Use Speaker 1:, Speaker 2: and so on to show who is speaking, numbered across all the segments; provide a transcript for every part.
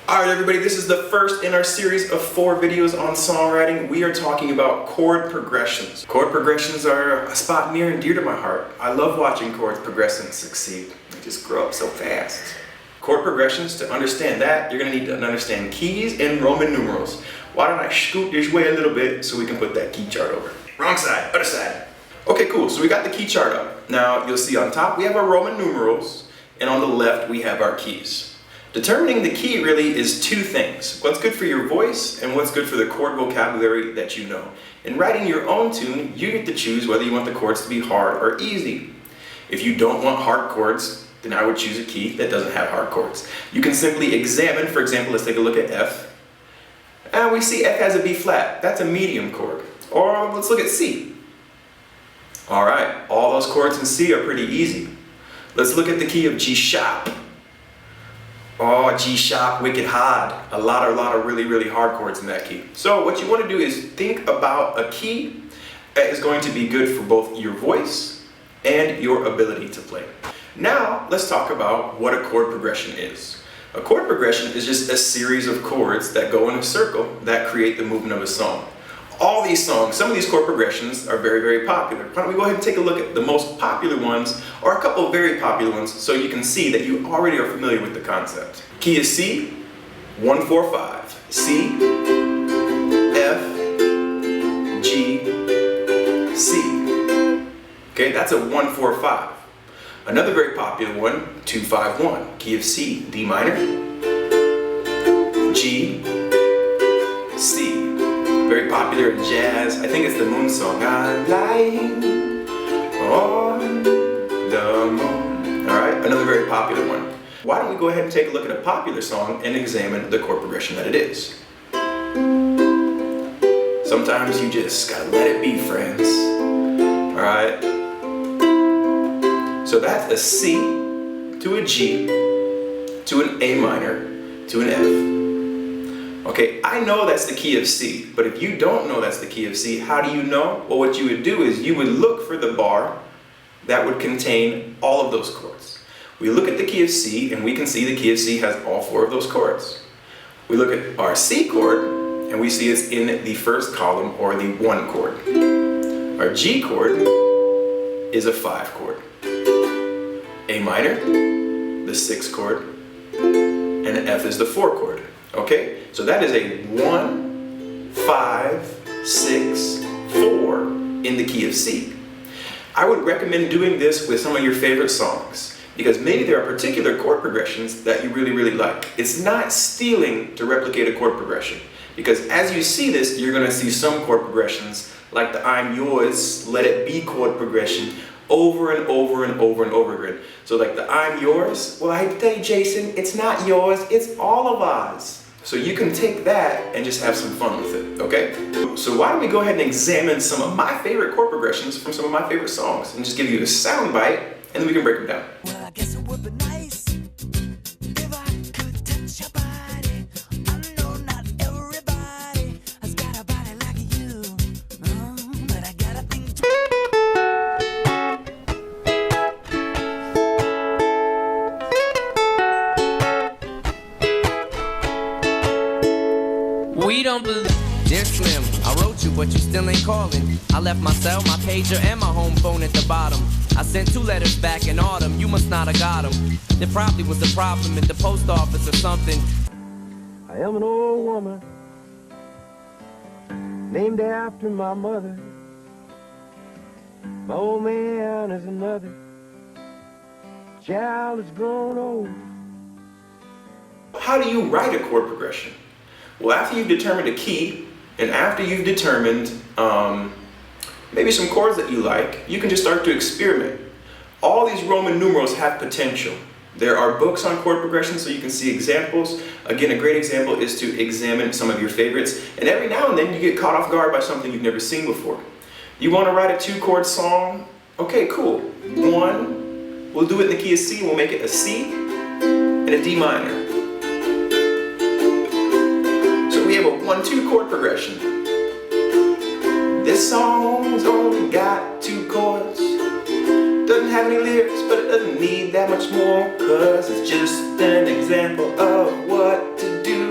Speaker 1: Alright everybody, this is the first in our series of 4 videos on songwriting. We are talking about chord progressions. Chord progressions are a spot near and dear to my heart. I love watching chords progress and succeed. They just grow up so fast. Chord progressions, to understand that, you're going to need to understand keys and Roman numerals. Why don't I scoot this way a little bit so we can put that key chart over. Wrong side, other side. Okay, cool, so we got the key chart up. Now you'll see on top we have our Roman numerals, and on the left we have our keys. Determining the key really is 2 things. What's good for your voice and what's good for the chord vocabulary that you know. In writing your own tune, you get to choose whether you want the chords to be hard or easy. If you don't want hard chords, then I would choose a key that doesn't have hard chords. You can simply examine, for example, let's take a look at F. And we see F has a B flat. That's a medium chord. Or let's look at C. Alright, all those chords in C are pretty easy. Let's look at the key of G sharp. Oh, G sharp, wicked hard. A lot of really hard chords in that key. So what you want to do is think about a key that is going to be good for both your voice and your ability to play. Now, let's talk about what a chord progression is. A chord progression is just a series of chords that go in a circle that create the movement of a song. All these songs, some of these chord progressions are very popular. Why don't we go ahead and take a look at the most popular ones, or a couple of very popular ones, so you can see that you already are familiar with the concept. Key is C, 1, 4, 5. C, F, G, C. Okay, that's a 1, 4, 5. Another very popular one, 2, 5, 1. Key of C, D minor, G, C. Very popular in jazz. I think it's the Moon song. I'm lying on the moon. Alright, another very popular one. Why don't we go ahead and take a look at a popular song and examine the chord progression that it is. Sometimes you just gotta let it be, friends. Alright. So that's a C to a G to an A minor to an F. Okay, I know that's the key of C, but if you don't know that's the key of C, how do you know? Well, what you would do is you would look for the bar that would contain all of those chords. We look at the key of C, and we can see the key of C has all 4 of those chords. We look at our C chord, and we see it's in the first column, or the 1 chord. Our G chord is a 5 chord. A minor, the 6 chord, and F is the 4 chord. Okay, so that is a 1, 5, 6, 4 in the key of C. I would recommend doing this with some of your favorite songs, because maybe there are particular chord progressions that you really like. It's not stealing to replicate a chord progression, because as you see this, you're going to see some chord progressions like the I'm Yours, Let It Be chord progression over and over again. So like the I'm yours, well, I hate to tell you, Jason, it's not yours, it's all of ours. So you can take that and just have some fun with it, okay? So why don't we go ahead and examine some of my favorite chord progressions from some of my favorite songs and just give you a sound bite, and then we can break them down.
Speaker 2: Well, I guess it would be nice if I could touch your body. I know not everybody has got a body like you, but I gotta think.
Speaker 3: We don't believe. Dear Slim, I wrote you, but you still ain't calling. I left my cell, my pager, and my home phone at the bottom. I sent 2 letters back in autumn. You must not have got them. There probably was a problem at the post office or something.
Speaker 4: I am an old woman named after my mother. My old man is another. Child is grown old.
Speaker 1: How do you write a chord progression? Well, after you've determined a key, and after you've determined maybe some chords that you like, you can just start to experiment. All these Roman numerals have potential. There are books on chord progression so you can see examples. Again, a great example is to examine some of your favorites, and every now and then you get caught off guard by something you've never seen before. You want to write a 2-chord song? Okay, cool. 1, we'll do it in the key of C, we'll make it a C and a D minor. We have a 1-2 chord progression. This song's only got 2 chords. Doesn't have any lyrics, but it doesn't need that much more, 'cause it's just an example of what to do.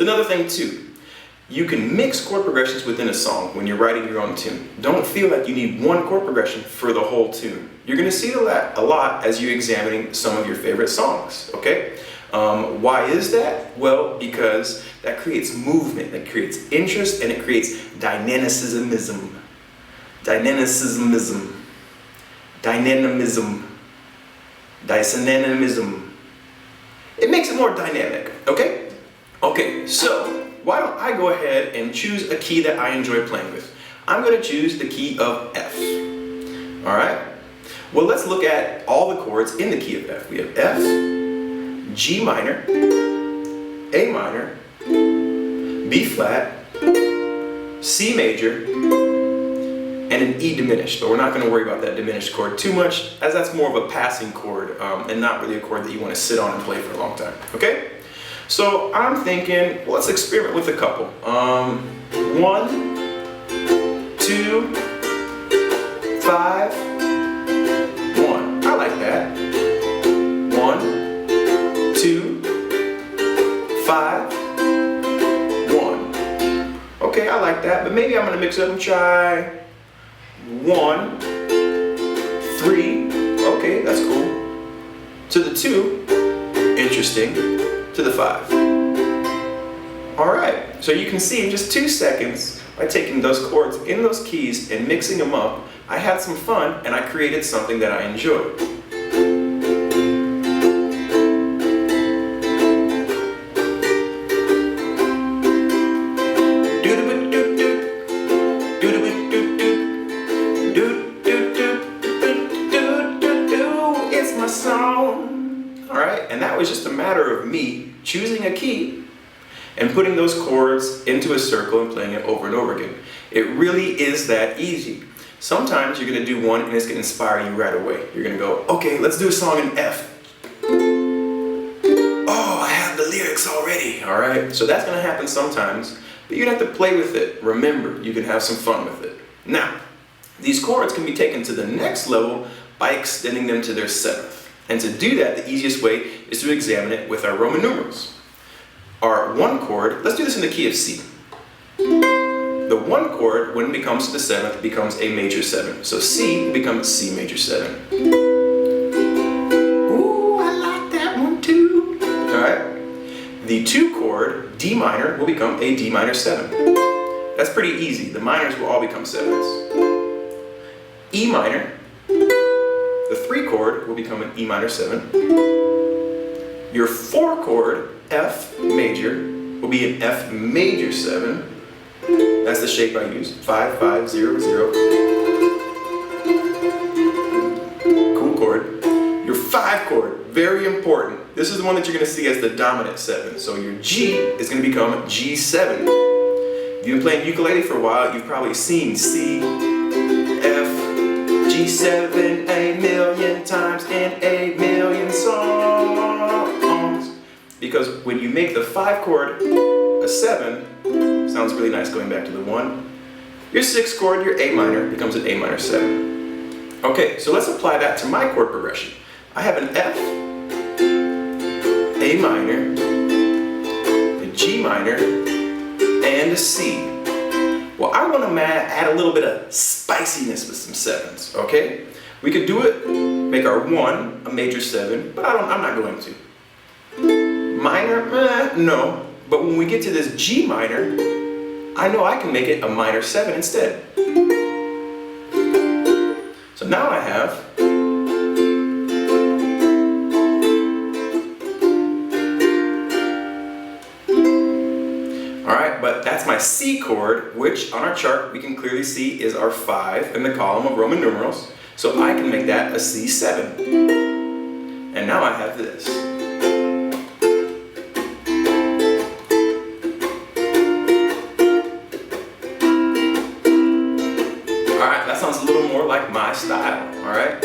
Speaker 1: It's another thing too. You can mix chord progressions within a song when you're writing your own tune. Don't feel like you need one chord progression for the whole tune. You're going to see that a lot as you're examining some of your favorite songs, okay? Why is that? Well, because that creates movement, that creates interest, and it creates dynamicism. It makes it more dynamic, okay? Okay, so why don't I go ahead and choose a key that I enjoy playing with? I'm going to choose the key of F. All right? Well, let's look at all the chords in the key of F. We have F, G minor, A minor, B flat, C major, and an E diminished. But we're not going to worry about that diminished chord too much, as that's more of a passing chord and not really a chord that you want to sit on and play for a long time. Okay? So I'm thinking, well, let's experiment with a couple. 1, 2, 5, 1. I like that. 1, 2, 5, 1. Okay, I like that, but maybe I'm gonna mix it up and try 1, 3. Okay, that's cool. To the 2, interesting. To the 5. Alright, so you can see in just 2 seconds, by taking those chords in those keys and mixing them up, I had some fun and I created something that I enjoyed. It's my song. Alright, and that was just a matter of me choosing a key and putting those chords into a circle and playing it over and over again. It really is that easy. Sometimes you're going to do one and it's going to inspire you right away. You're going to go, okay, let's do a song in F. Oh, I have the lyrics already. Alright, so that's going to happen sometimes, but you're going to have to play with it. Remember, you can have some fun with it. Now, these chords can be taken to the next level by extending them to their 7th. And to do that, the easiest way is to examine it with our Roman numerals. Our 1 chord, let's do this in the key of C. The 1 chord, when it becomes to the 7th, becomes a major 7. So C becomes C major 7. Ooh, I like that one too. Alright. The 2 chord, D minor, will become a D minor 7. That's pretty easy. The minors will all become 7s. E minor, the 3 chord will become an E minor 7. Your 4 chord, F major, will be an F major 7. That's the shape I use. 5, 5, 0, 0. Cool chord. Your 5 chord, very important. This is the one that you're going to see as the dominant 7. So your G is going to become G7. If you've been playing ukulele for a while, you've probably seen C, F, G7 a million times in a million songs. Because when you make the 5 chord a 7, sounds really nice going back to the 1. Your 6 chord, your A minor, becomes an A minor 7. Okay, so let's apply that to my chord progression. I have an F, A minor, a G minor, and a C. Well, I want to add a little bit of spiciness with some 7s, okay? We could do it, make our 1 a major 7, but I'm not going to. Minor, no. But when we get to this G minor, I know I can make it a minor 7 instead. So now I have but that's my C chord, which on our chart we can clearly see is our 5 in the column of Roman numerals. So I can make that a C7. And now I have this. Alright, that sounds a little more like my style, alright?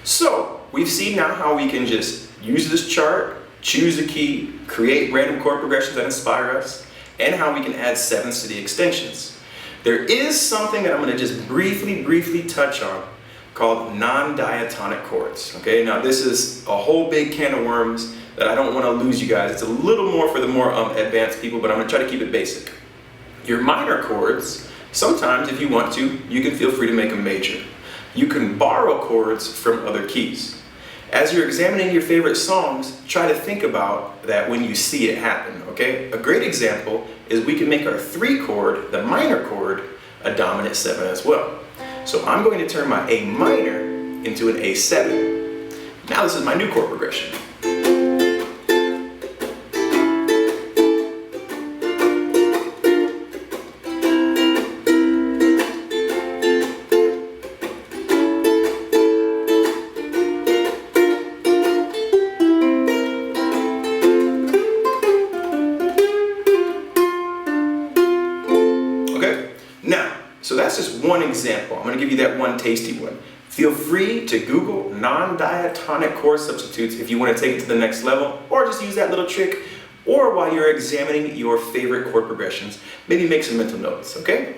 Speaker 1: So, we've seen now how we can just use this chart, choose a key, create random chord progressions that inspire us, and how we can add 7s to the extensions. There is something that I'm going to just briefly touch on called non-diatonic chords. Okay, now this is a whole big can of worms that I don't want to lose you guys. It's a little more for the more advanced people, but I'm going to try to keep it basic. Your minor chords, sometimes if you want to, you can feel free to make them major. You can borrow chords from other keys. As you're examining your favorite songs, try to think about that when you see it happen, okay? A great example is we can make our 3 chord, the minor chord, a dominant 7 as well. So I'm going to turn my A minor into an A7. Now this is my new chord progression. Now, so that's just one example. I'm going to give you that one tasty one. Feel free to Google non-diatonic chord substitutes if you want to take it to the next level, or just use that little trick, or while you're examining your favorite chord progressions, maybe make some mental notes, okay?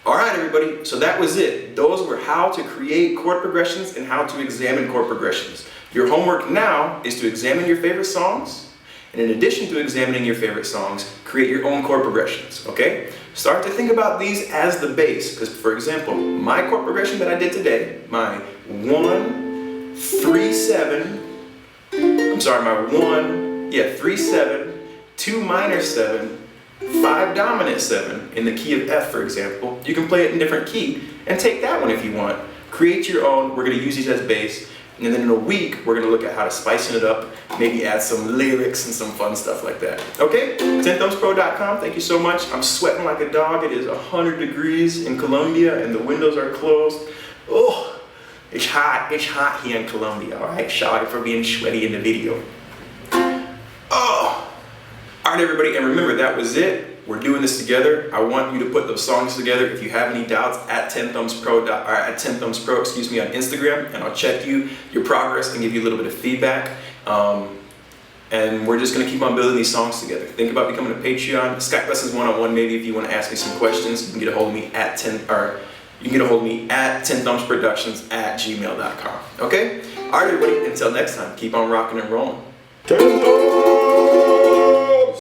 Speaker 1: All right, everybody, so that was it. Those were how to create chord progressions and how to examine chord progressions. Your homework now is to examine your favorite songs, and in addition to examining your favorite songs, create your own chord progressions, okay? Start to think about these as the base, because for example, my chord progression that I did today, my 1, 3, 7, my 3, 7, 2 minor 7, 5 dominant 7 in the key of F, for example. You can play it in different key and take that one if you want. Create your own. We're going to use these as base. And then in a week, we're going to look at how to spicing it up, maybe add some lyrics and some fun stuff like that. Okay? 10thumbspro.com. Thank you so much. I'm sweating like a dog. It is 100 degrees in Colombia and the windows are closed. Oh, it's hot. It's hot here in Colombia. All right? Sorry for being sweaty in the video. Oh. All right, everybody. And remember, that was it. We're doing this together. I want you to put those songs together. If you have any doubts, at 10thumbspro, on Instagram, and I'll check your progress and give you a little bit of feedback. And we're just gonna keep on building these songs together. Think about becoming a Patreon, Skype lessons one-on-one. Maybe if you want to ask me some questions, you can get a hold of me at 10thumbsproductions@gmail.com. Okay? All right, everybody. Until next time, keep on rocking and rolling.
Speaker 4: 10 thumbs!